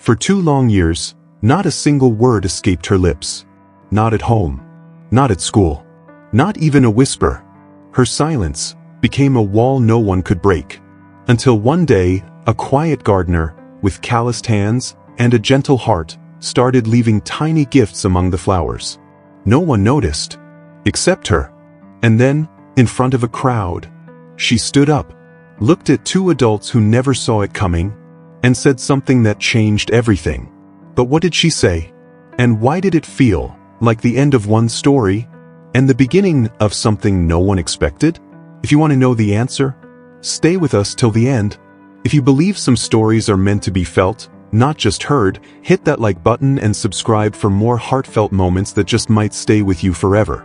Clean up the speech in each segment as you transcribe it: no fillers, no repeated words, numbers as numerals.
For 2 long years, not a single word escaped her lips. Not at home. Not at school. Not even a whisper. Her silence became a wall no one could break. Until one day, a quiet gardener, with calloused hands and a gentle heart, started leaving tiny gifts among the flowers. No one noticed, except her. And then, in front of a crowd, she stood up, looked at 2 adults who never saw it coming, and said something that changed everything. But what did she say? And why did it feel like the end of one story and the beginning of something no one expected? If you want to know the answer, stay with us till the end. If you believe some stories are meant to be felt, not just heard, hit that like button and subscribe for more heartfelt moments that just might stay with you forever.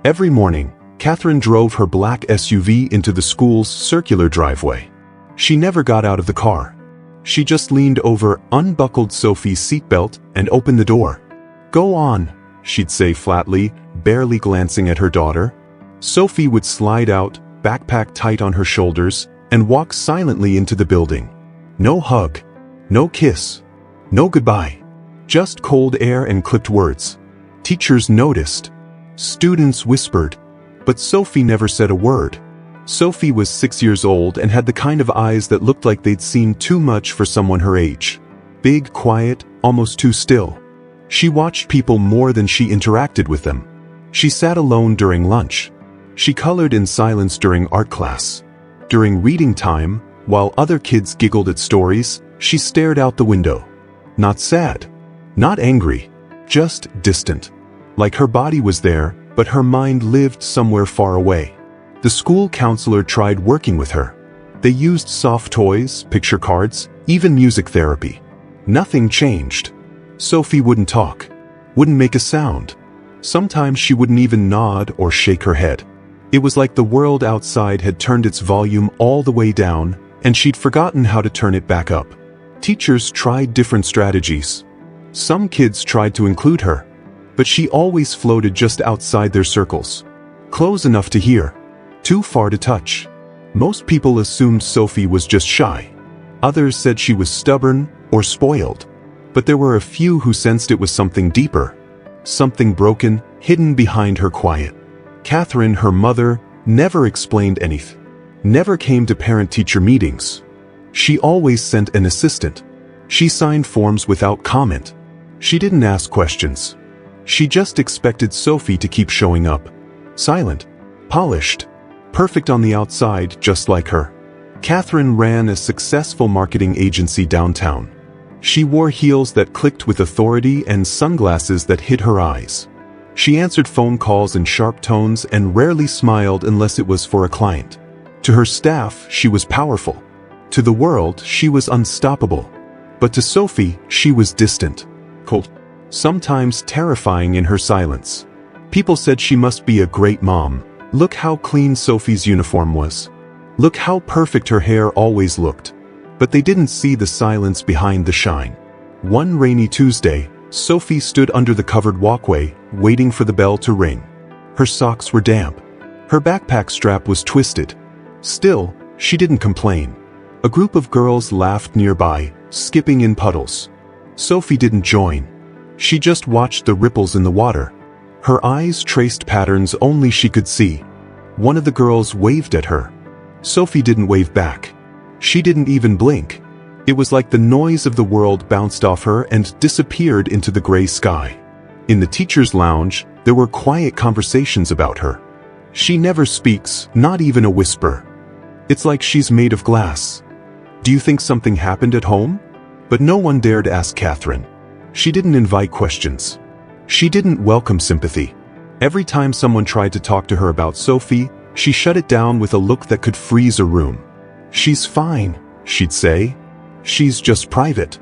Every morning, Catherine drove her black SUV into the school's circular driveway. She never got out of the car. She just leaned over, unbuckled Sophie's seatbelt, and opened the door. "Go on," she'd say flatly, barely glancing at her daughter. Sophie would slide out, backpack tight on her shoulders, and walk silently into the building. No hug. No kiss. No goodbye. Just cold air and clipped words. Teachers noticed. Students whispered. But Sophie never said a word. Sophie was 6 years old and had the kind of eyes that looked like they'd seen too much for someone her age. Big, quiet, almost too still. She watched people more than she interacted with them. She sat alone during lunch. She colored in silence during art class. During reading time, while other kids giggled at stories, she stared out the window. Not sad. Not angry. Just distant. Like her body was there, but her mind lived somewhere far away. The school counselor tried working with her. They used soft toys, picture cards, even music therapy. Nothing changed. Sophie wouldn't talk. Wouldn't make a sound. Sometimes she wouldn't even nod or shake her head. It was like the world outside had turned its volume all the way down, and she'd forgotten how to turn it back up. Teachers tried different strategies. Some kids tried to include her, but she always floated just outside their circles. Close enough to hear, too far to touch. Most people assumed Sophie was just shy. Others said she was stubborn or spoiled. But there were a few who sensed it was something deeper. Something broken, hidden behind her quiet. Catherine, her mother, never explained anything. Never came to parent-teacher meetings. She always sent an assistant. She signed forms without comment. She didn't ask questions. She just expected Sophie to keep showing up. Silent. Polished. Perfect on the outside, just like her. Catherine ran a successful marketing agency downtown. She wore heels that clicked with authority and sunglasses that hid her eyes. She answered phone calls in sharp tones and rarely smiled unless it was for a client. To her staff, she was powerful. To the world, she was unstoppable. But to Sophie, she was distant. Cold. Sometimes terrifying in her silence. People said she must be a great mom. Look how clean Sophie's uniform was. Look how perfect her hair always looked. But they didn't see the silence behind the shine. One rainy Tuesday, Sophie stood under the covered walkway, waiting for the bell to ring. Her socks were damp. Her backpack strap was twisted. Still, she didn't complain. A group of girls laughed nearby, skipping in puddles. Sophie didn't join. She just watched the ripples in the water. Her eyes traced patterns only she could see. One of the girls waved at her. Sophie didn't wave back. She didn't even blink. It was like the noise of the world bounced off her and disappeared into the gray sky. In the teacher's lounge, there were quiet conversations about her. She never speaks, not even a whisper. It's like she's made of glass. Do you think something happened at home? But no one dared ask Catherine. She didn't invite questions. She didn't welcome sympathy. Every time someone tried to talk to her about Sophie, she shut it down with a look that could freeze a room. "She's fine," she'd say. "She's just private."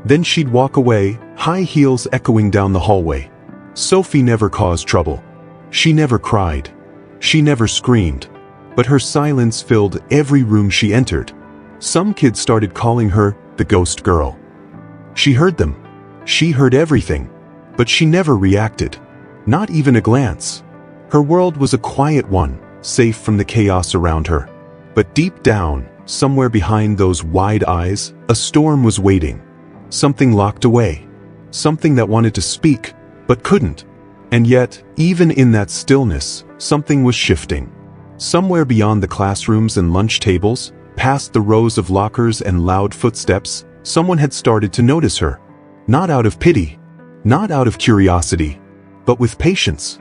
Then she'd walk away, high heels echoing down the hallway. Sophie never caused trouble. She never cried. She never screamed. But her silence filled every room she entered. Some kids started calling her the ghost girl. She heard them. She heard everything. But she never reacted. Not even a glance. Her world was a quiet one, safe from the chaos around her. But deep down, somewhere behind those wide eyes, a storm was waiting. something locked away, something that wanted to speak, but couldn't. And yet, even in that stillness, something was shifting. Somewhere beyond the classrooms and lunch tables, past the rows of lockers and loud footsteps, someone had started to notice her. Not out of pity, not out of curiosity, but with patience,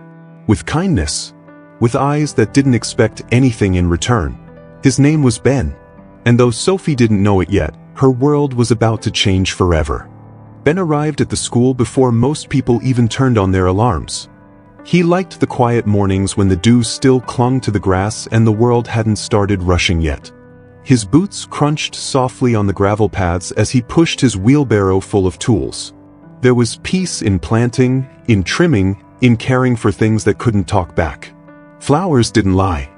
with kindness, with eyes that didn't expect anything in return. His name was Ben. And though Sophie didn't know it yet, her world was about to change forever. Ben arrived at the school before most people even turned on their alarms. He liked the quiet mornings when the dew still clung to the grass and the world hadn't started rushing yet. His boots crunched softly on the gravel paths as he pushed his wheelbarrow full of tools. There was peace in planting, in trimming, in caring for things that couldn't talk back. Flowers didn't lie.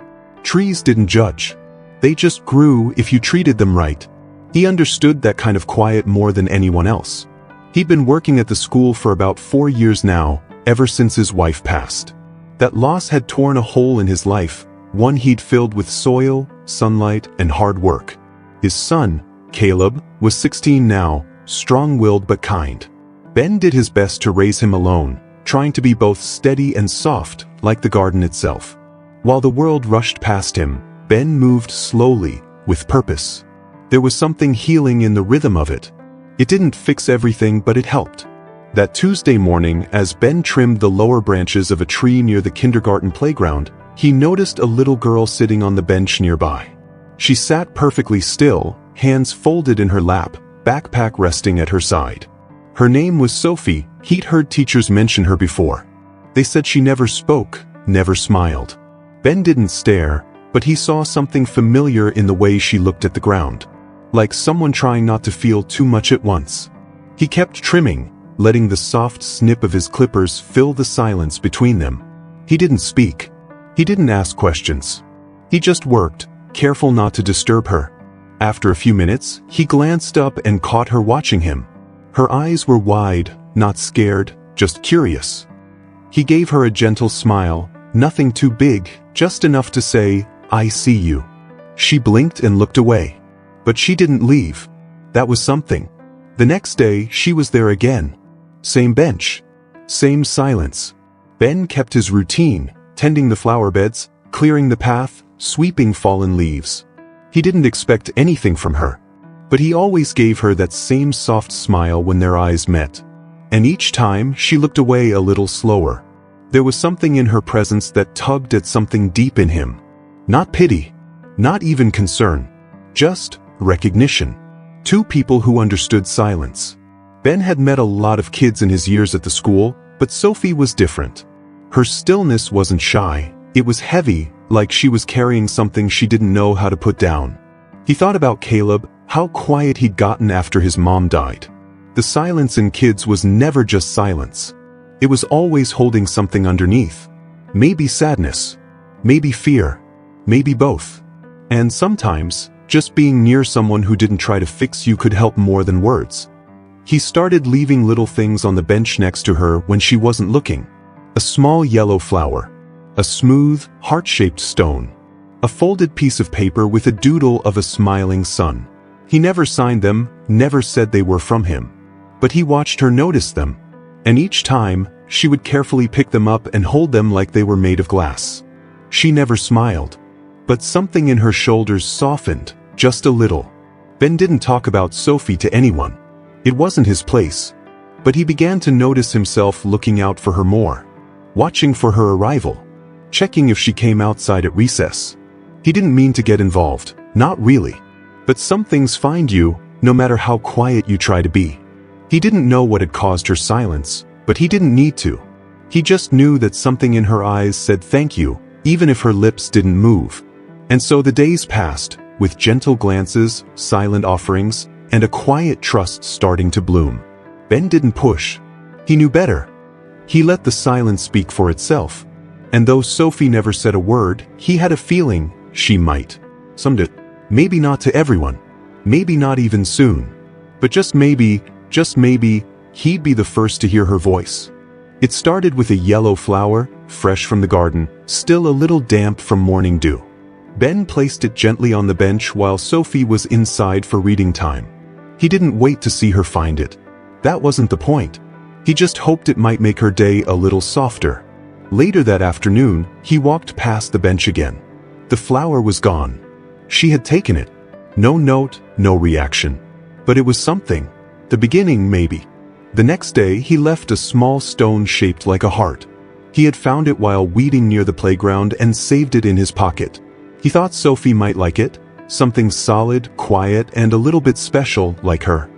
Trees didn't judge. They just grew if you treated them right. He understood that kind of quiet more than anyone else. He'd been working at the school for about 4 years now, ever since his wife passed. That loss had torn a hole in his life, one he'd filled with soil, sunlight, and hard work. His son, Caleb, was 16 now, strong-willed but kind. Ben did his best to raise him alone, trying to be both steady and soft, like the garden itself. While the world rushed past him, Ben moved slowly, with purpose. There was something healing in the rhythm of it. It didn't fix everything, but it helped. That Tuesday morning, as Ben trimmed the lower branches of a tree near the kindergarten playground, he noticed a little girl sitting on the bench nearby. She sat perfectly still, hands folded in her lap, backpack resting at her side. Her name was Sophie. He'd heard teachers mention her before. They said she never spoke, never smiled. Ben didn't stare, but he saw something familiar in the way she looked at the ground. Like someone trying not to feel too much at once. He kept trimming, letting the soft snip of his clippers fill the silence between them. He didn't speak. He didn't ask questions. He just worked, careful not to disturb her. After a few minutes, he glanced up and caught her watching him. Her eyes were wide, not scared, just curious. He gave her a gentle smile, nothing too big, just enough to say, "I see you." She blinked and looked away. But she didn't leave. That was something. The next day, she was there again. Same bench. Same silence. Ben kept his routine, tending the flower beds, clearing the path, sweeping fallen leaves. He didn't expect anything from her. But he always gave her that same soft smile when their eyes met. And each time, she looked away a little slower. There was something in her presence that tugged at something deep in him. Not pity. Not even concern. Just recognition. Two people who understood silence. Ben had met a lot of kids in his years at the school, but Sophie was different. Her stillness wasn't shy. It was heavy, like she was carrying something she didn't know how to put down. He thought about Caleb, how quiet he'd gotten after his mom died. The silence in kids was never just silence. It was always holding something underneath. Maybe sadness. Maybe fear. Maybe both. And sometimes, just being near someone who didn't try to fix you could help more than words. He started leaving little things on the bench next to her when she wasn't looking. A small yellow flower. A smooth, heart-shaped stone. A folded piece of paper with a doodle of a smiling sun. He never signed them, never said they were from him. But he watched her notice them. And each time, she would carefully pick them up and hold them like they were made of glass. She never smiled. But something in her shoulders softened, just a little. Ben didn't talk about Sophie to anyone. It wasn't his place. But he began to notice himself looking out for her more. Watching for her arrival. Checking if she came outside at recess. He didn't mean to get involved, not really. But some things find you, no matter how quiet you try to be. He didn't know what had caused her silence, but he didn't need to. He just knew that something in her eyes said thank you, even if her lips didn't move. And so the days passed, with gentle glances, silent offerings, and a quiet trust starting to bloom. Ben didn't push. He knew better. He let the silence speak for itself. And though Sophie never said a word, he had a feeling she might. Someday. Maybe not to everyone. Maybe not even soon. But just maybe, he'd be the first to hear her voice. It started with a yellow flower, fresh from the garden, still a little damp from morning dew. Ben placed it gently on the bench while Sophie was inside for reading time. He didn't wait to see her find it. That wasn't the point. He just hoped it might make her day a little softer. Later that afternoon, he walked past the bench again. The flower was gone. She had taken it. No note, no reaction. But it was something. The beginning, maybe. The next day, he left a small stone shaped like a heart. He had found it while weeding near the playground and saved it in his pocket. He thought Sophie might like it, something solid, quiet, and a little bit special like her.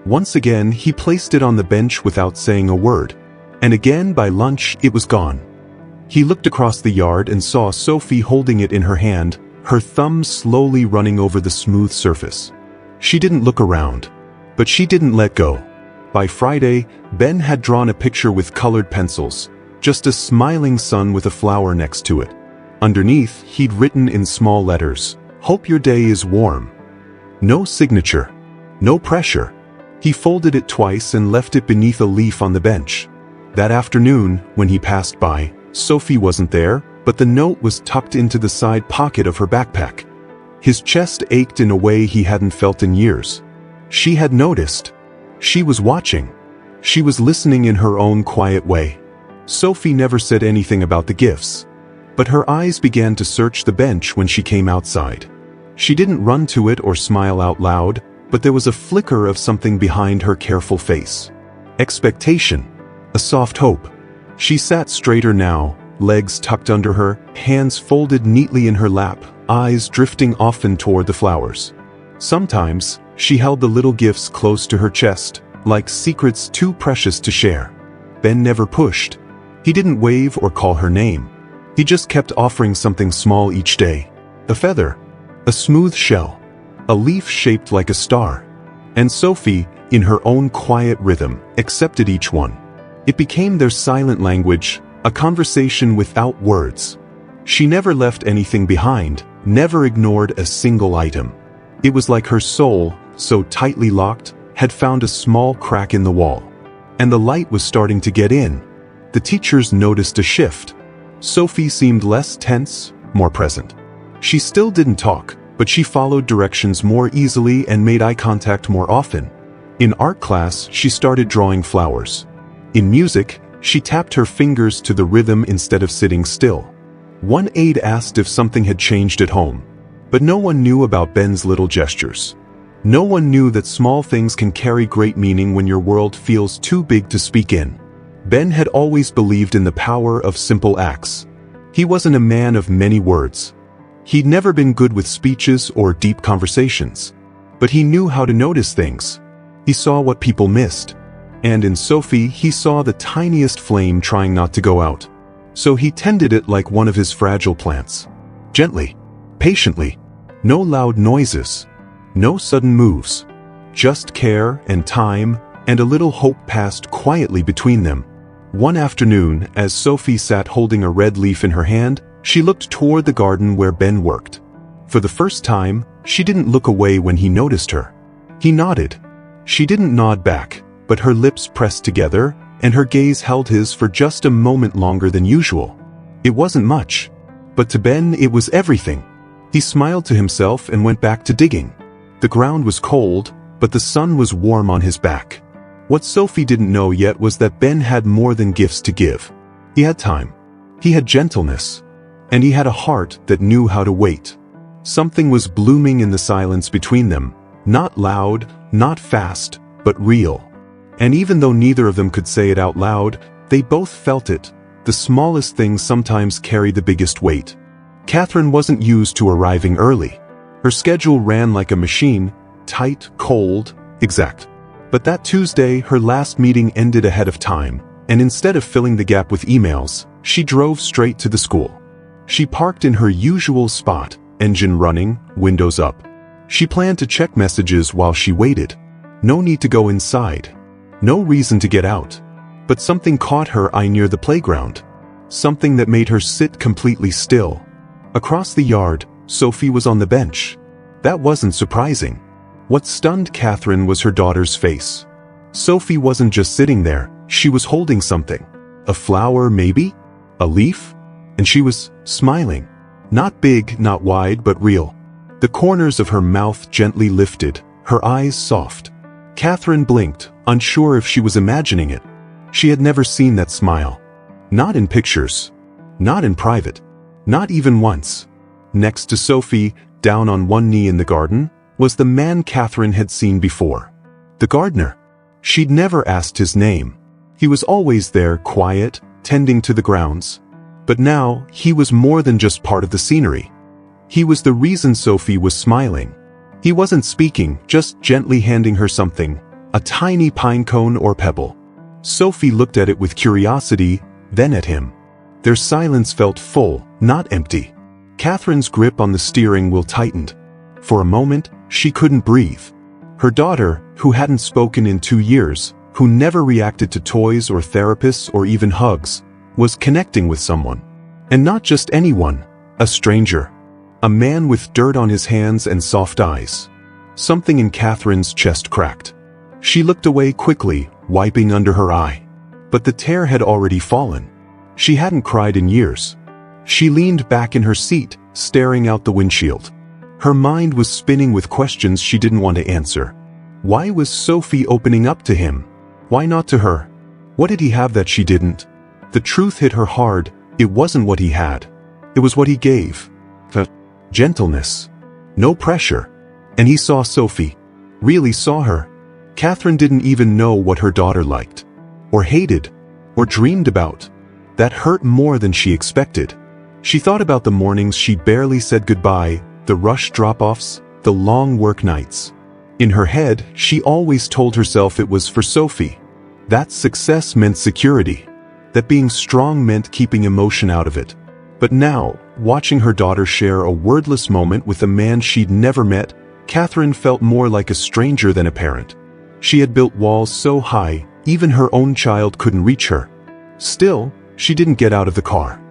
Once again, he placed it on the bench without saying a word. And again, by lunch, it was gone. He looked across the yard and saw Sophie holding it in her hand, her thumb slowly running over the smooth surface. She didn't look around. But she didn't let go. By Friday, Ben had drawn a picture with colored pencils, just a smiling sun with a flower next to it. Underneath, he'd written in small letters, "Hope your day is warm." No signature. No pressure. He folded it twice and left it beneath a leaf on the bench. That afternoon, when he passed by, Sophie wasn't there, but the note was tucked into the side pocket of her backpack. His chest ached in a way he hadn't felt in years. She had noticed. She was watching. She was listening in her own quiet way. Sophie never said anything about the gifts. But her eyes began to search the bench when she came outside. She didn't run to it or smile out loud, but there was a flicker of something behind her careful face. Expectation. A soft hope. She sat straighter now, legs tucked under her, hands folded neatly in her lap, eyes drifting often toward the flowers. Sometimes, she held the little gifts close to her chest, like secrets too precious to share. Ben never pushed. He didn't wave or call her name. He just kept offering something small each day. A feather. A smooth shell. A leaf shaped like a star. And Sophie, in her own quiet rhythm, accepted each one. It became their silent language, a conversation without words. She never left anything behind, never ignored a single item. It was like her soul, so tightly locked, had found a small crack in the wall. And the light was starting to get in. The teachers noticed a shift. Sophie seemed less tense, more present. She still didn't talk, but she followed directions more easily and made eye contact more often. In art class, she started drawing flowers. In music, she tapped her fingers to the rhythm instead of sitting still. One aide asked if something had changed at home. But no one knew about Ben's little gestures. No one knew that small things can carry great meaning when your world feels too big to speak in. Ben had always believed in the power of simple acts. He wasn't a man of many words. He'd never been good with speeches or deep conversations. But he knew how to notice things. He saw what people missed. And in Sophie, he saw the tiniest flame trying not to go out. So he tended it like one of his fragile plants. Gently. Patiently. No loud noises. No sudden moves. Just care and time, and a little hope passed quietly between them. One afternoon, as Sophie sat holding a red leaf in her hand, she looked toward the garden where Ben worked. For the first time, she didn't look away when he noticed her. He nodded. She didn't nod back, but her lips pressed together, and her gaze held his for just a moment longer than usual. It wasn't much. But to Ben, it was everything. He smiled to himself and went back to digging. The ground was cold, but the sun was warm on his back. What Sophie didn't know yet was that Ben had more than gifts to give. He had time. He had gentleness. And he had a heart that knew how to wait. Something was blooming in the silence between them, not loud, not fast, but real. And even though neither of them could say it out loud, they both felt it. The smallest things sometimes carry the biggest weight. Catherine wasn't used to arriving early. Her schedule ran like a machine, tight, cold, exact. But that Tuesday, her last meeting ended ahead of time, and instead of filling the gap with emails, she drove straight to the school. She parked in her usual spot, engine running, windows up. She planned to check messages while she waited. No need to go inside. No reason to get out. But something caught her eye near the playground. Something that made her sit completely still. Across the yard, Sophie was on the bench. That wasn't surprising. What stunned Catherine was her daughter's face. Sophie wasn't just sitting there, she was holding something. A flower, maybe? A leaf? And she was smiling. Not big, not wide, but real. The corners of her mouth gently lifted, her eyes soft. Catherine blinked, unsure if she was imagining it. She had never seen that smile. Not in pictures. Not in private. Not even once. Next to Sophie, down on one knee in the garden, was the man Catherine had seen before. The gardener. She'd never asked his name. He was always there, quiet, tending to the grounds. But now, he was more than just part of the scenery. He was the reason Sophie was smiling. He wasn't speaking, just gently handing her something, a tiny pine cone or pebble. Sophie looked at it with curiosity, then at him. Their silence felt full, not empty. Catherine's grip on the steering wheel tightened. For a moment, she couldn't breathe. Her daughter, who hadn't spoken in 2 years, who never reacted to toys or therapists or even hugs, was connecting with someone. And not just anyone, a stranger. A man with dirt on his hands and soft eyes. Something in Catherine's chest cracked. She looked away quickly, wiping under her eye. But the tear had already fallen. She hadn't cried in years. She leaned back in her seat, staring out the windshield. Her mind was spinning with questions she didn't want to answer. Why was Sophie opening up to him? Why not to her? What did he have that she didn't? The truth hit her hard. It wasn't what he had. It was what he gave. Gentleness. No pressure. And he saw Sophie. Really saw her. Catherine didn't even know what her daughter liked. Or hated. Or dreamed about. That hurt more than she expected. She thought about the mornings she barely said goodbye, the rush drop-offs, the long work nights. In her head, she always told herself it was for Sophie. That success meant security. That being strong meant keeping emotion out of it. But now, watching her daughter share a wordless moment with a man she'd never met, Catherine felt more like a stranger than a parent. She had built walls so high, even her own child couldn't reach her. Still, she didn't get out of the car.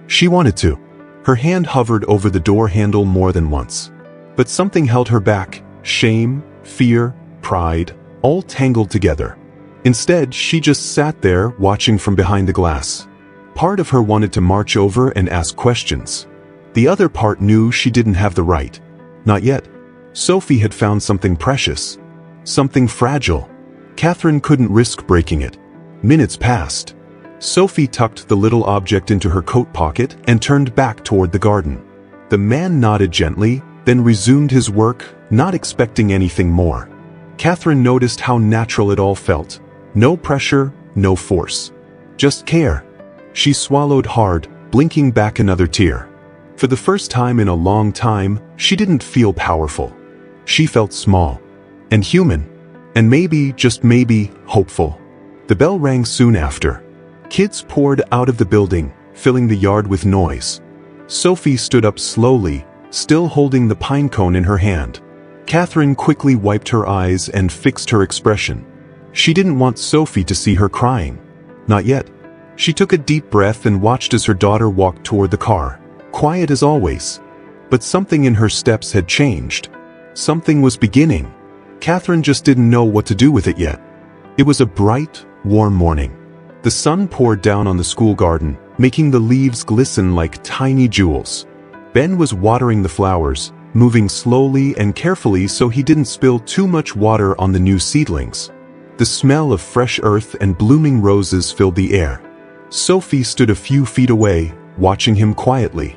She wanted to. Her hand hovered over the door handle more than once. But something held her back, shame, fear, pride, all tangled together. Instead, she just sat there, watching from behind the glass. Part of her wanted to march over and ask questions. The other part knew she didn't have the right. Not yet. Sophie had found something precious. Something fragile. Catherine couldn't risk breaking it. Minutes passed. Sophie tucked the little object into her coat pocket and turned back toward the garden. The man nodded gently, then resumed his work, not expecting anything more. Catherine noticed how natural it all felt. No pressure, no force. Just care. She swallowed hard, blinking back another tear. For the first time in a long time, she didn't feel powerful. She felt small. And human. And maybe, just maybe, hopeful. The bell rang soon after. Kids poured out of the building, filling the yard with noise. Sophie stood up slowly, still holding the pine cone in her hand. Catherine quickly wiped her eyes and fixed her expression. She didn't want Sophie to see her crying. Not yet. She took a deep breath and watched as her daughter walked toward the car, quiet as always. But something in her steps had changed. Something was beginning. Catherine just didn't know what to do with it yet. It was a bright, warm morning. The sun poured down on the school garden, making the leaves glisten like tiny jewels. Ben was watering the flowers, moving slowly and carefully so he didn't spill too much water on the new seedlings. The smell of fresh earth and blooming roses filled the air. Sophie stood a few feet away, watching him quietly.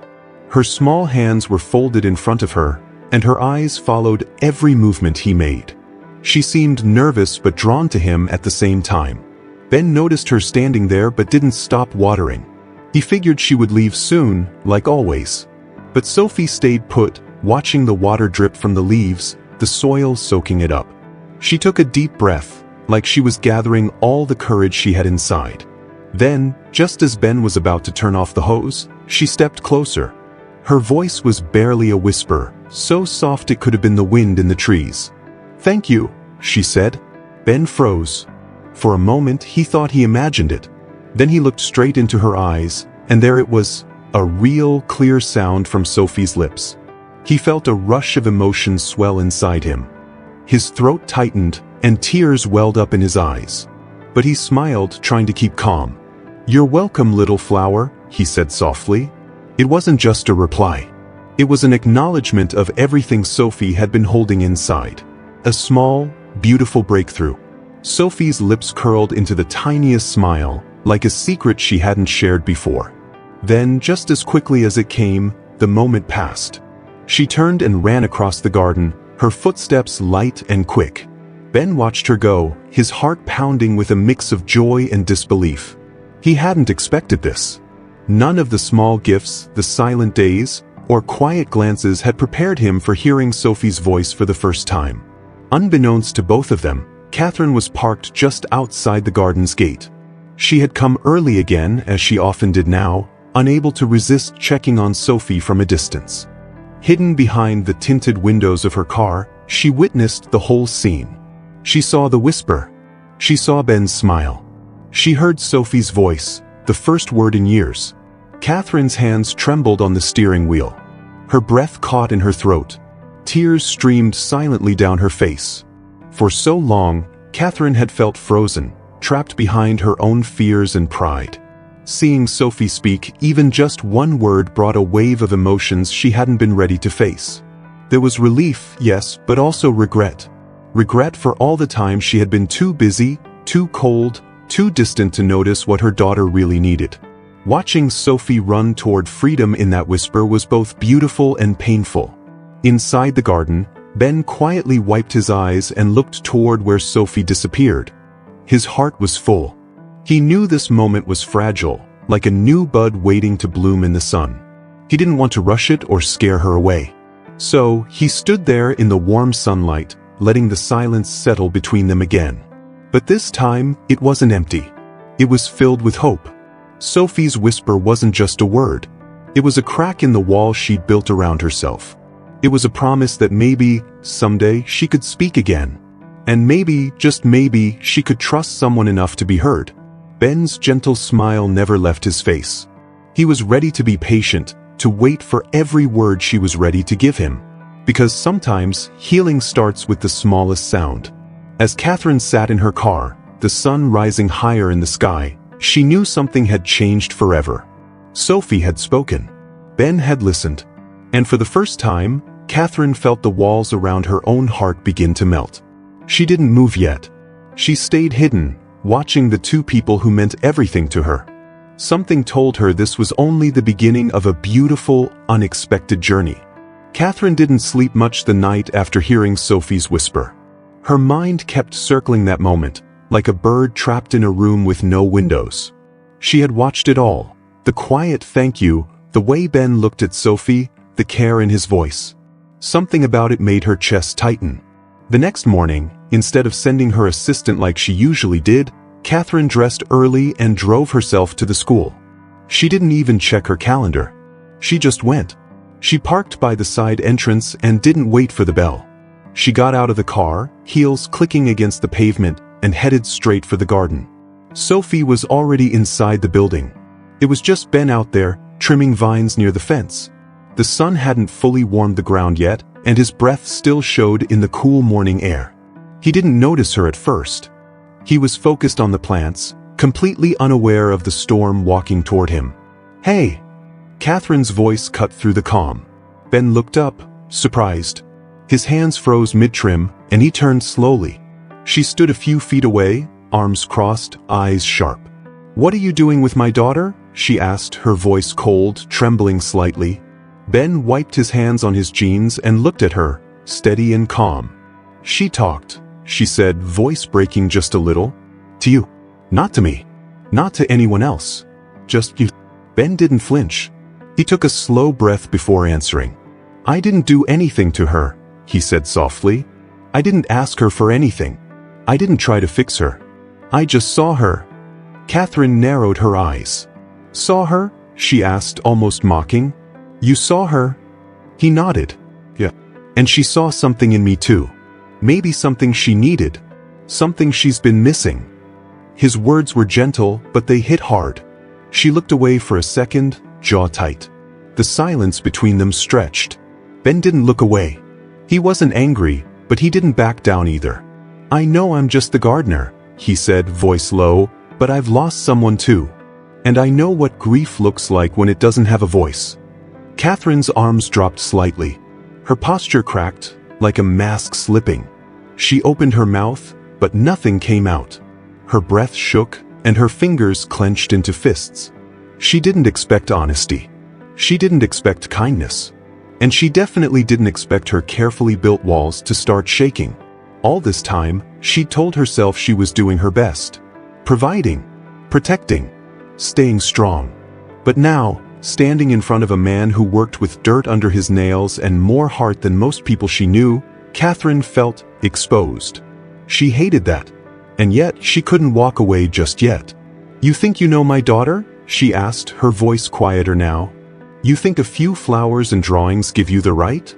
Her small hands were folded in front of her, and her eyes followed every movement he made. She seemed nervous but drawn to him at the same time. Ben noticed her standing there but didn't stop watering. He figured she would leave soon, like always. But Sophie stayed put, watching the water drip from the leaves, the soil soaking it up. She took a deep breath, like she was gathering all the courage she had inside. Then, just as Ben was about to turn off the hose, she stepped closer. Her voice was barely a whisper, so soft it could have been the wind in the trees. "Thank you," she said. Ben froze. For a moment, he thought he imagined it. Then he looked straight into her eyes, and there it was, a real, clear sound from Sophie's lips. He felt a rush of emotion swell inside him. His throat tightened, and tears welled up in his eyes. But he smiled, trying to keep calm. "You're welcome, little flower," he said softly. It wasn't just a reply. It was an acknowledgement of everything Sophie had been holding inside. A small, beautiful breakthrough. Sophie's lips curled into the tiniest smile, like a secret she hadn't shared before. Then, just as quickly as it came, the moment passed. She turned and ran across the garden, her footsteps light and quick. Ben watched her go, his heart pounding with a mix of joy and disbelief. He hadn't expected this. None of the small gifts, the silent days, or quiet glances had prepared him for hearing Sophie's voice for the first time. Unbeknownst to both of them, Catherine was parked just outside the garden's gate. She had come early again, as she often did now, unable to resist checking on Sophie from a distance. Hidden behind the tinted windows of her car, she witnessed the whole scene. She saw the whisper. She saw Ben's smile. She heard Sophie's voice, the first word in years. Catherine's hands trembled on the steering wheel. Her breath caught in her throat. Tears streamed silently down her face. For so long, Catherine had felt frozen, trapped behind her own fears and pride. Seeing Sophie speak, even just one word brought a wave of emotions she hadn't been ready to face. There was relief, yes, but also regret. Regret for all the time she had been too busy, too cold, too distant to notice what her daughter really needed. Watching Sophie run toward freedom in that whisper was both beautiful and painful. Inside the garden, Ben quietly wiped his eyes and looked toward where Sophie disappeared. His heart was full. He knew this moment was fragile, like a new bud waiting to bloom in the sun. He didn't want to rush it or scare her away. So, he stood there in the warm sunlight, letting the silence settle between them again. But this time, it wasn't empty. It was filled with hope. Sophie's whisper wasn't just a word. It was a crack in the wall she'd built around herself. It was a promise that maybe, someday, she could speak again. And maybe, just maybe, she could trust someone enough to be heard. Ben's gentle smile never left his face. He was ready to be patient, to wait for every word she was ready to give him. Because sometimes, healing starts with the smallest sound. As Catherine sat in her car, the sun rising higher in the sky, she knew something had changed forever. Sophie had spoken. Ben had listened. And for the first time, Catherine felt the walls around her own heart begin to melt. She didn't move yet. She stayed hidden, watching the two people who meant everything to her. Something told her this was only the beginning of a beautiful, unexpected journey. Catherine didn't sleep much the night after hearing Sophie's whisper. Her mind kept circling that moment, like a bird trapped in a room with no windows. She had watched it all. The quiet thank you, the way Ben looked at Sophie, the care in his voice. Something about it made her chest tighten. The next morning, instead of sending her assistant like she usually did, Catherine dressed early and drove herself to the school. She didn't even check her calendar. She just went. She parked by the side entrance and didn't wait for the bell. She got out of the car, heels clicking against the pavement, and headed straight for the garden. Sophie was already inside the building. It was just Ben out there, trimming vines near the fence. The sun hadn't fully warmed the ground yet, and his breath still showed in the cool morning air. He didn't notice her at first. He was focused on the plants, completely unaware of the storm walking toward him. "Hey!" Catherine's voice cut through the calm. Ben looked up, surprised. His hands froze mid-trim, and he turned slowly. She stood a few feet away, arms crossed, eyes sharp. "What are you doing with my daughter?" she asked, her voice cold, trembling slightly. Ben wiped his hands on his jeans and looked at her, steady and calm. "She talked," she said, voice breaking just a little. "To you. Not to me. Not to anyone else. Just you." Ben didn't flinch. He took a slow breath before answering. "I didn't do anything to her," he said softly. "I didn't ask her for anything. I didn't try to fix her. I just saw her." Catherine narrowed her eyes. "Saw her?" she asked, almost mocking. "You saw her?" He nodded. "Yeah. And she saw something in me too. Maybe something she needed. Something she's been missing." His words were gentle, but they hit hard. She looked away for a second, jaw tight. The silence between them stretched. Ben didn't look away. He wasn't angry, but he didn't back down either. "I know I'm just the gardener," he said, voice low, "but I've lost someone too. And I know what grief looks like when it doesn't have a voice." Catherine's arms dropped slightly. Her posture cracked, like a mask slipping. She opened her mouth, but nothing came out. Her breath shook, and her fingers clenched into fists. She didn't expect honesty. She didn't expect kindness. And she definitely didn't expect her carefully built walls to start shaking. All this time, she told herself she was doing her best. Providing, protecting, staying strong. But now, standing in front of a man who worked with dirt under his nails and more heart than most people she knew, Catherine felt exposed. She hated that. And yet, she couldn't walk away just yet. "You think you know my daughter?" she asked, her voice quieter now. "You think a few flowers and drawings give you the right?"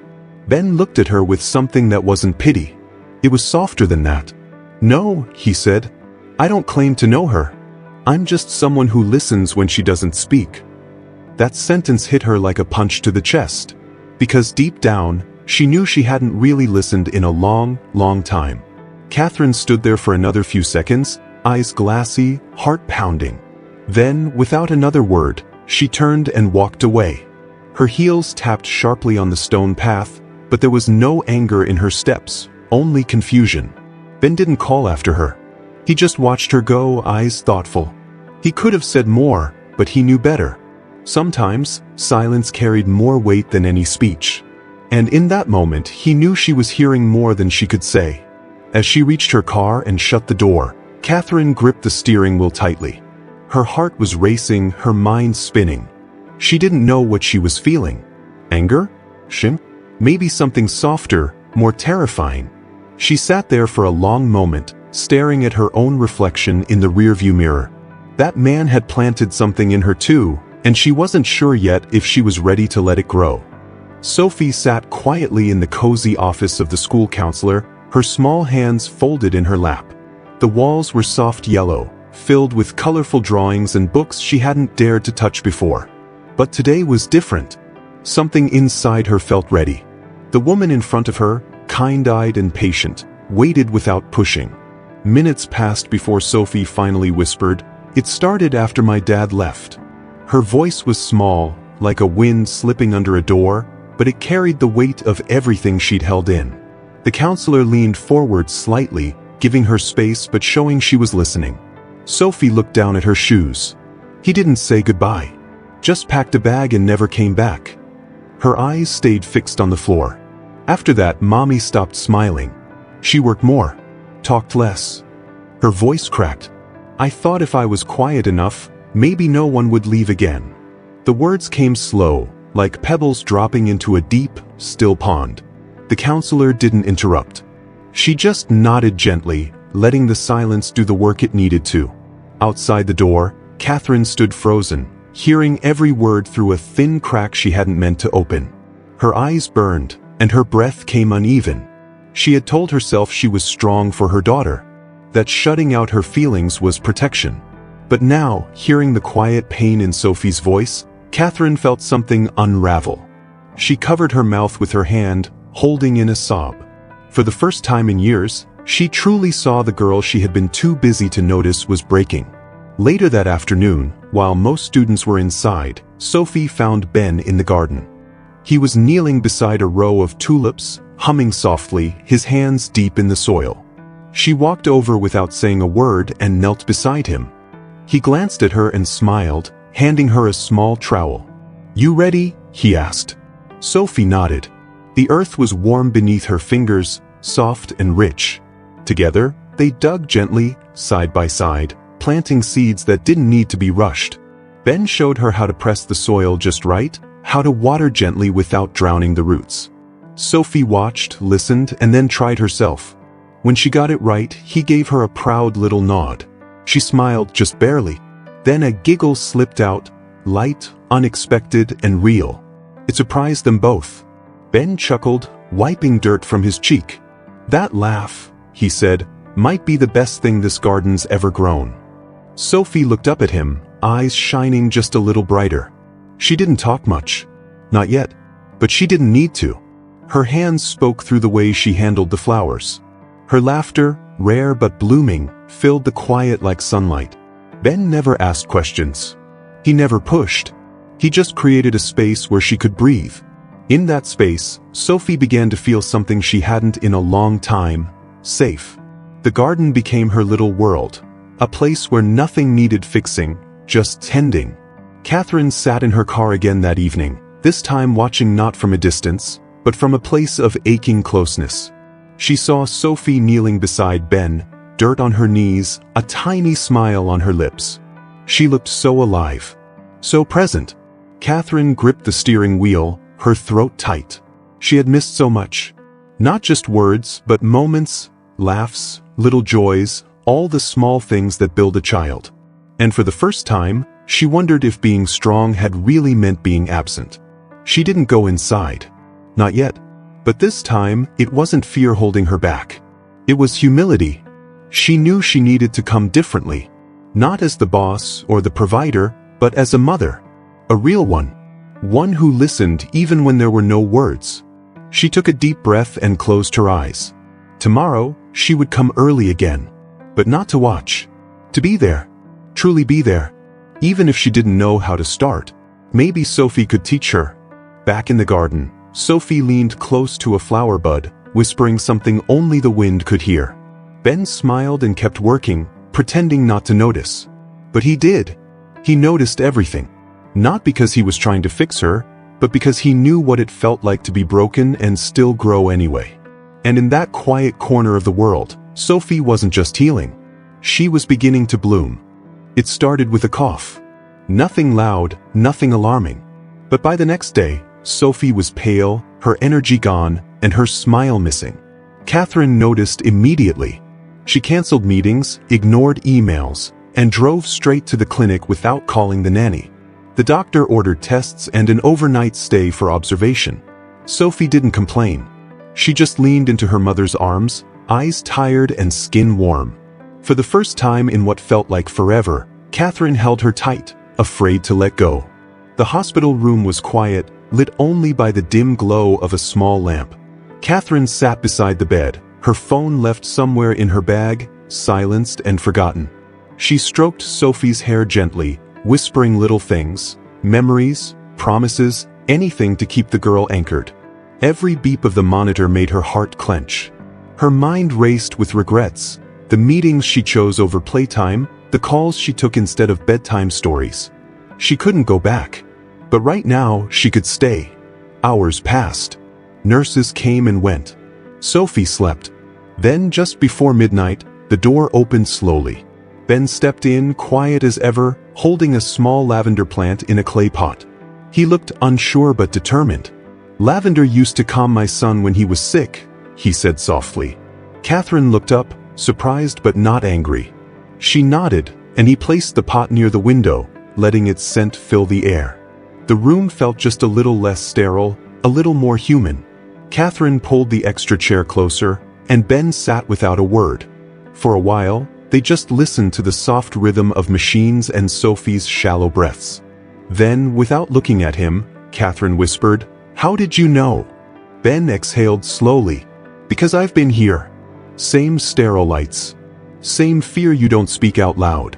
Ben looked at her with something that wasn't pity. It was softer than that. "No," he said. "I don't claim to know her. I'm just someone who listens when she doesn't speak." That sentence hit her like a punch to the chest. Because deep down, she knew she hadn't really listened in a long, long time. Catherine stood there for another few seconds, eyes glassy, heart pounding. Then, without another word, she turned and walked away. Her heels tapped sharply on the stone path, but there was no anger in her steps, only confusion. Ben didn't call after her. He just watched her go, eyes thoughtful. He could have said more, but he knew better. Sometimes, silence carried more weight than any speech. And in that moment, he knew she was hearing more than she could say. As she reached her car and shut the door, Catherine gripped the steering wheel tightly. Her heart was racing, her mind spinning. She didn't know what she was feeling. Anger? Shame? Maybe something softer, more terrifying. She sat there for a long moment, staring at her own reflection in the rearview mirror. That man had planted something in her too, and she wasn't sure yet if she was ready to let it grow. Sophie sat quietly in the cozy office of the school counselor, her small hands folded in her lap. The walls were soft yellow, filled with colorful drawings and books she hadn't dared to touch before. But today was different. Something inside her felt ready. The woman in front of her, kind-eyed and patient, waited without pushing. Minutes passed before Sophie finally whispered, "It started after my dad left." Her voice was small, like a wind slipping under a door, but it carried the weight of everything she'd held in. The counselor leaned forward slightly, giving her space but showing she was listening. Sophie looked down at her shoes. He didn't say goodbye. Just packed a bag and never came back. Her eyes stayed fixed on the floor. After that, Mommy stopped smiling. She worked more, talked less. Her voice cracked. "I thought if I was quiet enough, maybe no one would leave again." The words came slow, like pebbles dropping into a deep, still pond. The counselor didn't interrupt. She just nodded gently, letting the silence do the work it needed to. Outside the door, Catherine stood frozen, hearing every word through a thin crack she hadn't meant to open. Her eyes burned, and her breath came uneven. She had told herself she was strong for her daughter, that shutting out her feelings was protection. But now, hearing the quiet pain in Sophie's voice, Catherine felt something unravel. She covered her mouth with her hand, holding in a sob. For the first time in years, she truly saw the girl she had been too busy to notice was breaking. Later that afternoon, while most students were inside, Sophie found Ben in the garden. He was kneeling beside a row of tulips, humming softly, his hands deep in the soil. She walked over without saying a word and knelt beside him. He glanced at her and smiled, handing her a small trowel. "You ready?" he asked. Sophie nodded. The earth was warm beneath her fingers, soft and rich. Together, they dug gently, side by side, planting seeds that didn't need to be rushed. Ben showed her how to press the soil just right, how to water gently without drowning the roots. Sophie watched, listened, and then tried herself. When she got it right, he gave her a proud little nod. She smiled just barely. Then a giggle slipped out, light, unexpected, and real. It surprised them both. Ben chuckled, wiping dirt from his cheek. "That laugh," he said, "might be the best thing this garden's ever grown." Sophie looked up at him, eyes shining just a little brighter. She didn't talk much. Not yet. But she didn't need to. Her hands spoke through the way she handled the flowers. Her laughter, rare but blooming, filled the quiet like sunlight. Ben never asked questions. He never pushed. He just created a space where she could breathe. In that space, Sophie began to feel something she hadn't in a long time: safe. The garden became her little world, a place where nothing needed fixing, just tending. Catherine sat in her car again that evening, this time watching not from a distance, but from a place of aching closeness. She saw Sophie kneeling beside Ben, dirt on her knees, a tiny smile on her lips. She looked so alive, so present. Catherine gripped the steering wheel, her throat tight. She had missed so much. Not just words, but moments, laughs, little joys, all the small things that build a child. And for the first time, she wondered if being strong had really meant being absent. She didn't go inside. Not yet. But this time, it wasn't fear holding her back. It was humility. She knew she needed to come differently. Not as the boss or the provider, but as a mother. A real one. One who listened even when there were no words. She took a deep breath and closed her eyes. Tomorrow, she would come early again. But not to watch. To be there. Truly be there. Even if she didn't know how to start. Maybe Sophie could teach her. Back in the garden, Sophie leaned close to a flower bud, whispering something only the wind could hear. Ben smiled and kept working, pretending not to notice. But he did. He noticed everything. Not because he was trying to fix her, but because he knew what it felt like to be broken and still grow anyway. And in that quiet corner of the world, Sophie wasn't just healing. She was beginning to bloom. It started with a cough. Nothing loud, nothing alarming. But by the next day, Sophie was pale, her energy gone, and her smile missing. Catherine noticed immediately. She canceled meetings, ignored emails, and drove straight to the clinic without calling the nanny. The doctor ordered tests and an overnight stay for observation. Sophie didn't complain. She just leaned into her mother's arms, eyes tired and skin warm. For the first time in what felt like forever, Catherine held her tight, afraid to let go. The hospital room was quiet, lit only by the dim glow of a small lamp. Catherine sat beside the bed, her phone left somewhere in her bag, silenced and forgotten. She stroked Sophie's hair gently, whispering little things, memories, promises, anything to keep the girl anchored. Every beep of the monitor made her heart clench. Her mind raced with regrets, the meetings she chose over playtime, the calls she took instead of bedtime stories. She couldn't go back. But right now, she could stay. Hours passed. Nurses came and went. Sophie slept. Then, just before midnight, the door opened slowly. Ben stepped in, quiet as ever, holding a small lavender plant in a clay pot. He looked unsure but determined. "Lavender used to calm my son when he was sick," he said softly. Catherine looked up, surprised but not angry. She nodded, and he placed the pot near the window, letting its scent fill the air. The room felt just a little less sterile, a little more human. Catherine pulled the extra chair closer, and Ben sat without a word. For a while, they just listened to the soft rhythm of machines and Sophie's shallow breaths. Then, without looking at him, Catherine whispered, "How did you know?" Ben exhaled slowly. "Because I've been here. Same sterile lights. Same fear you don't speak out loud."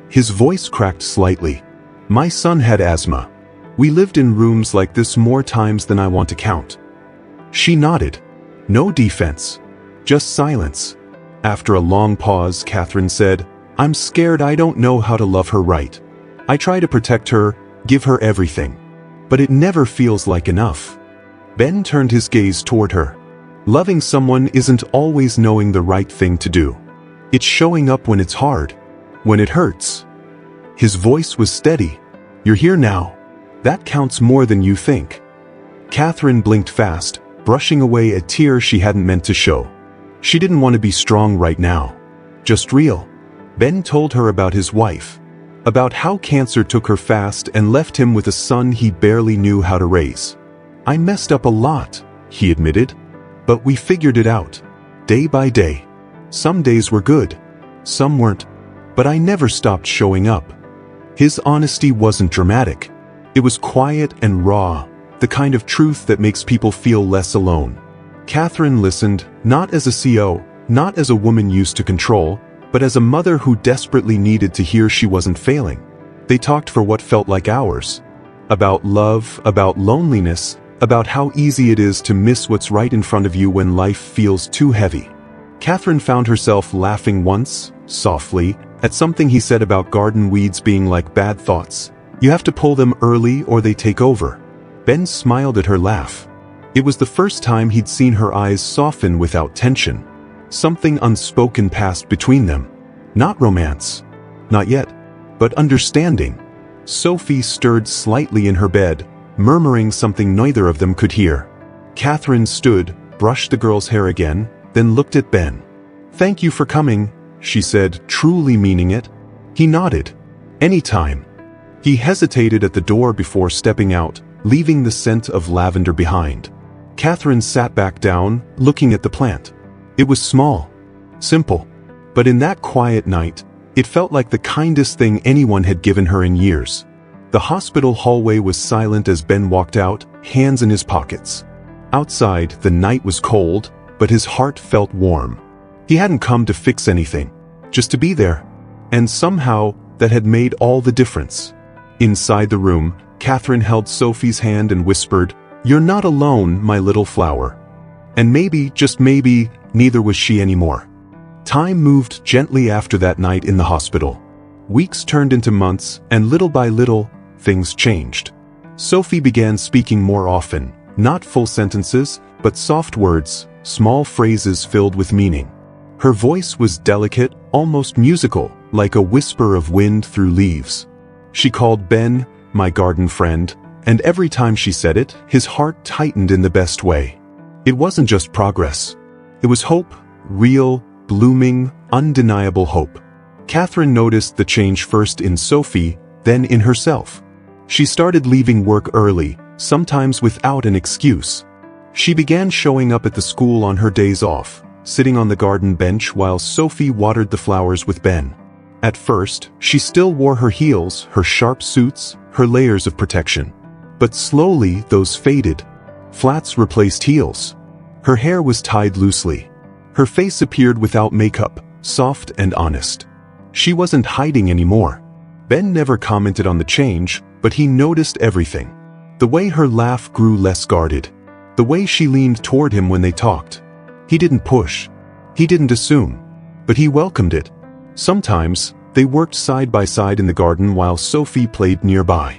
His voice cracked slightly. "My son had asthma. We lived in rooms like this more times than I want to count." She nodded. No defense. Just silence. After a long pause, Catherine said, "I'm scared I don't know how to love her right. I try to protect her, give her everything. But it never feels like enough." Ben turned his gaze toward her. Loving someone isn't always knowing the right thing to do. It's showing up when it's hard. When it hurts. His voice was steady. "You're here now. That counts more than you think." Catherine blinked fast, brushing away a tear she hadn't meant to show. She didn't want to be strong right now. Just real. Ben told her about his wife. About how cancer took her fast and left him with a son he barely knew how to raise. "I messed up a lot," he admitted. "But we figured it out. Day by day. Some days were good. Some weren't. But I never stopped showing up." His honesty wasn't dramatic. It was quiet and raw, the kind of truth that makes people feel less alone. Catherine listened, not as a CO, not as a woman used to control, but as a mother who desperately needed to hear she wasn't failing. They talked for what felt like hours. About love, about loneliness, about how easy it is to miss what's right in front of you when life feels too heavy. Catherine found herself laughing once, softly, at something he said about garden weeds being like bad thoughts. You have to pull them early or they take over. Ben smiled at her laugh. It was the first time he'd seen her eyes soften without tension. Something unspoken passed between them. Not romance. Not yet. But understanding. Sophie stirred slightly in her bed, murmuring something neither of them could hear. Catherine stood, brushed the girl's hair again, then looked at Ben. "Thank you for coming," she said, truly meaning it. He nodded. "Anytime." He hesitated at the door before stepping out, leaving the scent of lavender behind. Catherine sat back down, looking at the plant. It was small. Simple. But in that quiet night, it felt like the kindest thing anyone had given her in years. The hospital hallway was silent as Ben walked out, hands in his pockets. Outside, the night was cold, but his heart felt warm. He hadn't come to fix anything, just to be there. And somehow, that had made all the difference. Inside the room, Catherine held Sophie's hand and whispered, "You're not alone, my little flower." And maybe, just maybe, neither was she anymore. Time moved gently after that night in the hospital. Weeks turned into months, and little by little, things changed. Sophie began speaking more often, not full sentences, but soft words, small phrases filled with meaning. Her voice was delicate, almost musical, like a whisper of wind through leaves. She called Ben, my garden friend, and every time she said it, his heart tightened in the best way. It wasn't just progress. It was hope, real, blooming, undeniable hope. Catherine noticed the change first in Sophie, then in herself. She started leaving work early, sometimes without an excuse. She began showing up at the school on her days off, sitting on the garden bench while Sophie watered the flowers with Ben. At first, she still wore her heels, her sharp suits, her layers of protection. But slowly, those faded. Flats replaced heels. Her hair was tied loosely. Her face appeared without makeup, soft and honest. She wasn't hiding anymore. Ben never commented on the change, but he noticed everything. The way her laugh grew less guarded. The way she leaned toward him when they talked. He didn't push. He didn't assume. But he welcomed it. Sometimes, they worked side by side in the garden while Sophie played nearby.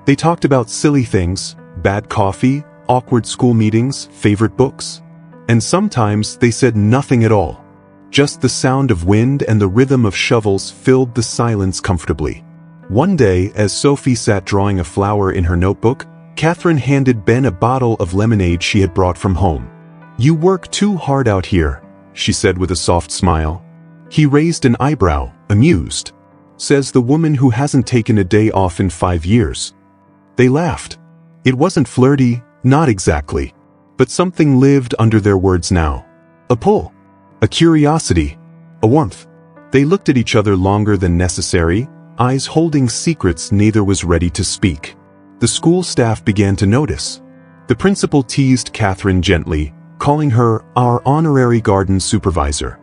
They talked about silly things, bad coffee, awkward school meetings, favorite books. And sometimes they said nothing at all. Just the sound of wind and the rhythm of shovels filled the silence comfortably. One day, as Sophie sat drawing a flower in her notebook, Catherine handed Ben a bottle of lemonade she had brought from home. "You work too hard out here," she said with a soft smile. He raised an eyebrow, amused. "Says the woman who hasn't taken a day off in 5 years. They laughed. It wasn't flirty, not exactly. But something lived under their words now. A pull. A curiosity. A warmth. They looked at each other longer than necessary, eyes holding secrets neither was ready to speak. The school staff began to notice. The principal teased Catherine gently, calling her our honorary garden supervisor.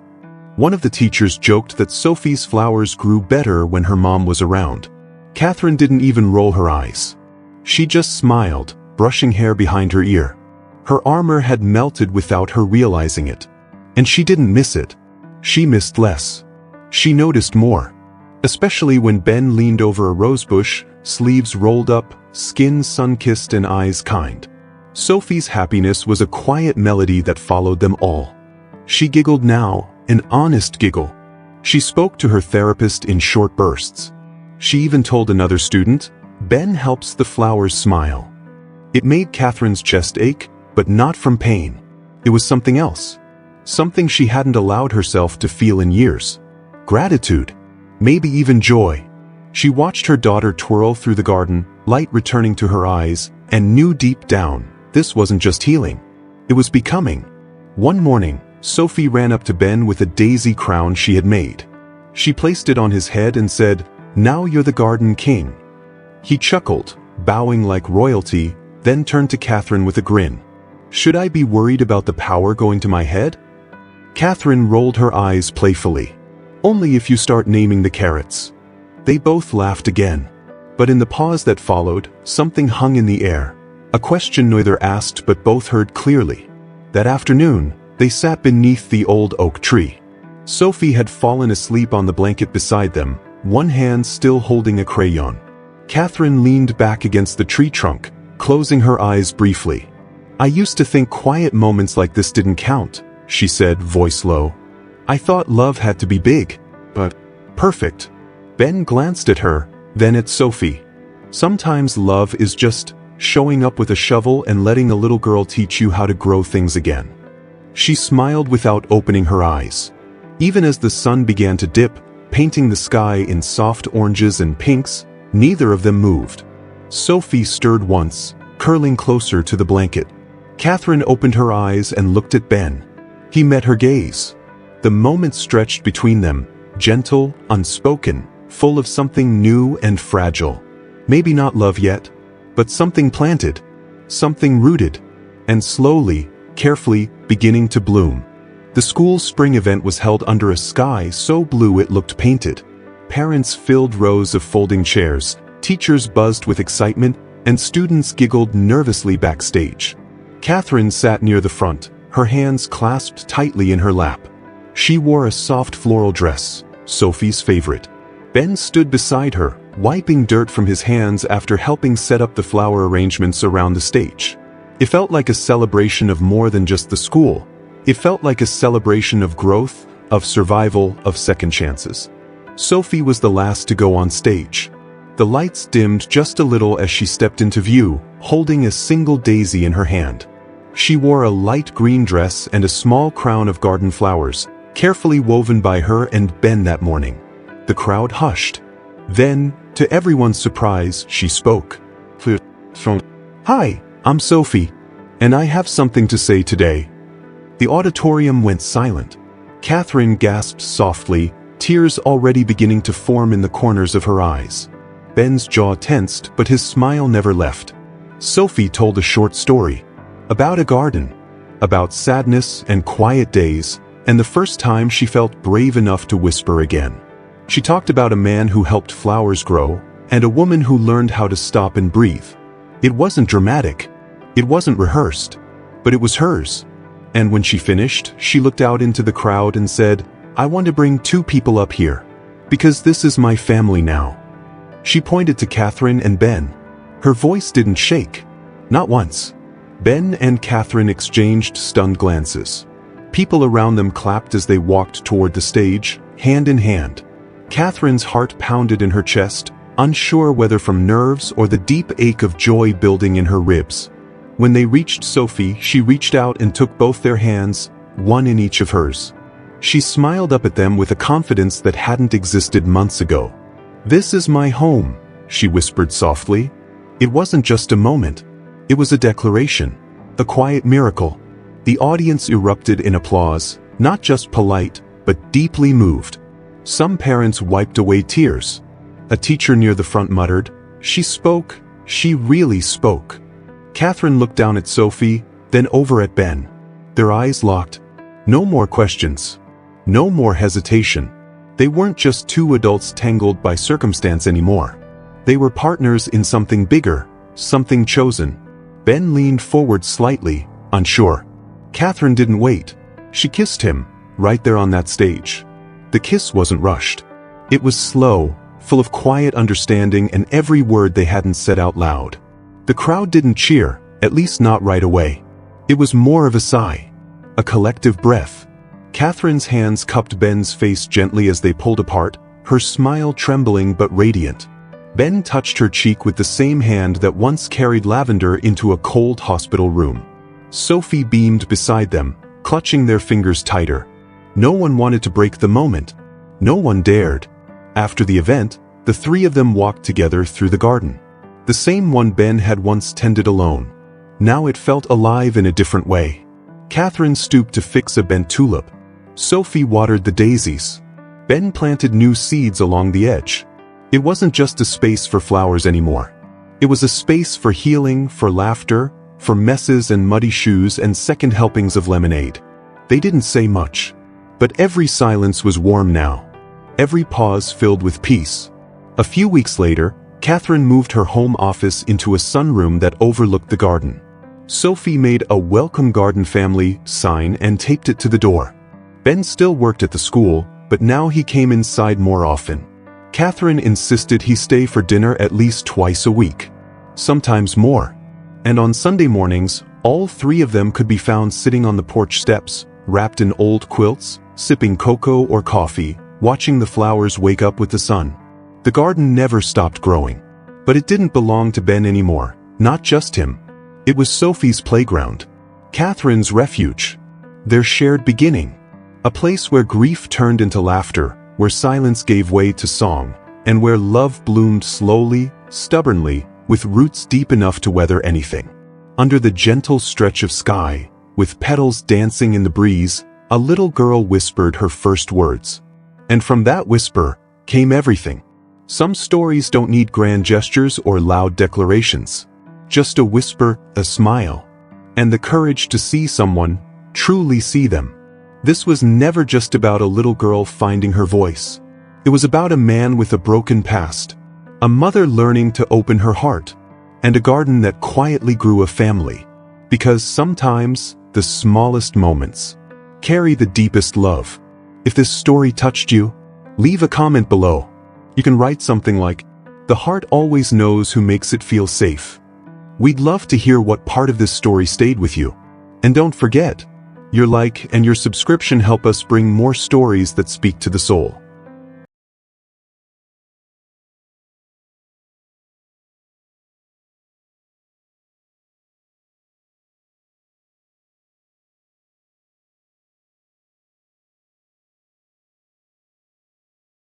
One of the teachers joked that Sophie's flowers grew better when her mom was around. Catherine didn't even roll her eyes. She just smiled, brushing hair behind her ear. Her armor had melted without her realizing it. And she didn't miss it. She missed less. She noticed more. Especially when Ben leaned over a rosebush, sleeves rolled up, skin sun-kissed and eyes kind. Sophie's happiness was a quiet melody that followed them all. She giggled now, an honest giggle. She spoke to her therapist in short bursts. She even told another student, "Ben helps the flowers smile." It made Catherine's chest ache, but not from pain. It was something else. Something she hadn't allowed herself to feel in years. Gratitude. Maybe even joy. She watched her daughter twirl through the garden, light returning to her eyes, and knew deep down, this wasn't just healing. It was becoming. One morning, Sophie ran up to Ben with a daisy crown she had made. She placed it on his head and said, "Now you're the garden king." He chuckled, bowing like royalty, then turned to Catherine with a grin. "Should I be worried about the power going to my head?" Catherine rolled her eyes playfully. "Only if you start naming the carrots." They both laughed again. But in the pause that followed, something hung in the air. A question neither asked but both heard clearly. That afternoon, They sat beneath the old oak tree. Sophie had fallen asleep on the blanket beside them, one hand still holding a crayon. Catherine leaned back against the tree trunk, closing her eyes briefly. "I used to think quiet moments like this didn't count," she said, voice low. "I thought love had to be big, but perfect." Ben glanced at her, then at Sophie. "Sometimes love is just showing up with a shovel and letting a little girl teach you how to grow things again." She smiled without opening her eyes. Even as the sun began to dip, painting the sky in soft oranges and pinks, neither of them moved. Sophie stirred once, curling closer to the blanket. Catherine opened her eyes and looked at Ben. He met her gaze. The moment stretched between them, gentle, unspoken, full of something new and fragile. Maybe not love yet, but something planted, something rooted, and slowly, carefully, beginning to bloom. The school's spring event was held under a sky so blue it looked painted. Parents filled rows of folding chairs, teachers buzzed with excitement, and students giggled nervously backstage. Catherine sat near the front, her hands clasped tightly in her lap. She wore a soft floral dress, Sophie's favorite. Ben stood beside her, wiping dirt from his hands after helping set up the flower arrangements around the stage. It felt like a celebration of more than just the school. It felt like a celebration of growth, of survival, of second chances. Sophie was the last to go on stage. The lights dimmed just a little as she stepped into view, holding a single daisy in her hand. She wore a light green dress and a small crown of garden flowers, carefully woven by her and Ben that morning. The crowd hushed. Then, to everyone's surprise, she spoke. "Hi, I'm Sophie, and I have something to say today." The auditorium went silent. Catherine gasped softly, tears already beginning to form in the corners of her eyes. Ben's jaw tensed, but his smile never left. Sophie told a short story. About a garden. About sadness and quiet days, and the first time she felt brave enough to whisper again. She talked about a man who helped flowers grow, and a woman who learned how to stop and breathe. It wasn't dramatic. It wasn't rehearsed. But it was hers. And when she finished, she looked out into the crowd and said, "I want to bring two people up here. Because this is my family now." She pointed to Catherine and Ben. Her voice didn't shake. Not once. Ben and Catherine exchanged stunned glances. People around them clapped as they walked toward the stage, hand in hand. Catherine's heart pounded in her chest, unsure whether from nerves or the deep ache of joy building in her ribs. When they reached Sophie, she reached out and took both their hands, one in each of hers. She smiled up at them with a confidence that hadn't existed months ago. "This is my home," she whispered softly. It wasn't just a moment. It was a declaration, a quiet miracle. The audience erupted in applause, not just polite, but deeply moved. Some parents wiped away tears. A teacher near the front muttered, "She spoke, she really spoke." Catherine looked down at Sophie, then over at Ben. Their eyes locked. No more questions. No more hesitation. They weren't just two adults tangled by circumstance anymore. They were partners in something bigger, something chosen. Ben leaned forward slightly, unsure. Catherine didn't wait. She kissed him, right there on that stage. The kiss wasn't rushed. It was slow, full of quiet understanding and every word they hadn't said out loud. The crowd didn't cheer, at least not right away. It was more of a sigh. A collective breath. Catherine's hands cupped Ben's face gently as they pulled apart, her smile trembling but radiant. Ben touched her cheek with the same hand that once carried lavender into a cold hospital room. Sophie beamed beside them, clutching their fingers tighter. No one wanted to break the moment. No one dared. After the event, the three of them walked together through the garden. The same one Ben had once tended alone. Now it felt alive in a different way. Catherine stooped to fix a bent tulip. Sophie watered the daisies. Ben planted new seeds along the edge. It wasn't just a space for flowers anymore. It was a space for healing, for laughter, for messes and muddy shoes and second helpings of lemonade. They didn't say much. But every silence was warm now. Every pause filled with peace. A few weeks later, Catherine moved her home office into a sunroom that overlooked the garden. Sophie made a welcome garden family sign and taped it to the door. Ben still worked at the school, but now he came inside more often. Catherine insisted he stay for dinner at least twice a week, sometimes more. And on Sunday mornings, all three of them could be found sitting on the porch steps, wrapped in old quilts, sipping cocoa or coffee, watching the flowers wake up with the sun. The garden never stopped growing. But it didn't belong to Ben anymore, not just him. It was Sophie's playground, Catherine's refuge, their shared beginning. A place where grief turned into laughter, where silence gave way to song, and where love bloomed slowly, stubbornly, with roots deep enough to weather anything. Under the gentle stretch of sky, with petals dancing in the breeze, a little girl whispered her first words. And from that whisper came everything. Some stories don't need grand gestures or loud declarations. Just a whisper, a smile, and the courage to see someone, truly see them. This was never just about a little girl finding her voice. It was about a man with a broken past, a mother learning to open her heart, and a garden that quietly grew a family. Because sometimes, the smallest moments carry the deepest love. If this story touched you, leave a comment below. You can write something like, "The heart always knows who makes it feel safe." We'd love to hear what part of this story stayed with you. And don't forget, your like and your subscription help us bring more stories that speak to the soul.